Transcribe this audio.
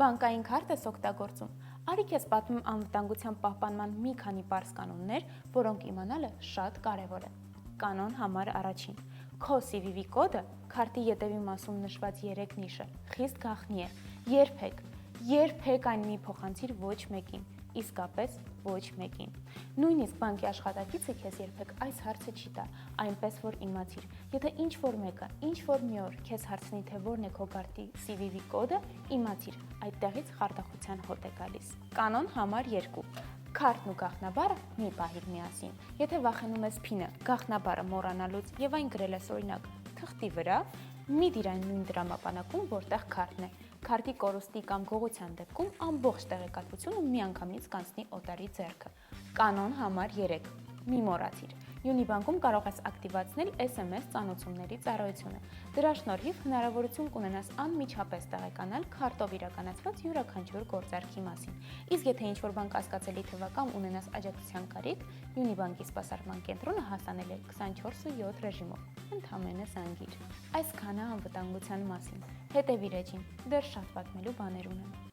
Բանկային քարտ ես օգտագործում։ Արի քեզ պատմեմ անվտանգության պահպանման մի քանի պարզ կանոններ, որոնք իմանալը շատ կարևոր է։ Կանոն համար առաջին. քո CVV կոդը քարտի ետևի մասում նշված 3 նիշը խիստ գաղտնի է։ Երբեք այն մի փոխանցիր ոչ մեկին, իսկապես ոչ մեկին։ Նույնիսկ բանկի աշխատակիցը քեզ երբեք այս հարցը չի տա, այնպես որ իմացիր, եթե ինչ-որ մեկը, ինչ-որ մի օր քեզ հարցնի, թե որն է քո քարտի CVV կոդը, իմացիր, այդտեղից խարդախության հոտ է գալիս։ Կանոն համար 2. Քարտն ու գաղտնաբառը մի պահիր միասին։ Եթե վախենում ես PIN-ը, գաղտնաբառը մոռանալուց եւ այն գրել ես օրինակ թղթի վրա, մի դիր այն նույն դրամապանակում, որտեղ քարտն է։ Քարտի կորուստի կամ գողության դեպքում ամբողջ տեղեկատվությունը միանգամից կանցնի օտարի ձեռքը։ Կանոն համար 3. Մի մոռացիր։ Յունիբանկում կարող ես ակտիվացնել SMS ծանոթությունների ծառայությունը։ Դրա շնորհիվ հնարավորություն կունենաս անմիջապես տեղեկանալ քարտով իրականացված յուրաքանչյուր գործարքի մասին։ Իսկ եթե ինչ-որ բան կասկածելի թվա կամ ունենաս աջակցության կարիք, Յունիբանկի սպասարկման կենտրոնը հասանելի է 24/7 ռեժիմով։ Ընդամենը զանգիր։ Այսքանը անվտանգության մասին։ Հետևիր էջին, դեռ շատ պատմելու բաներ ունեմ։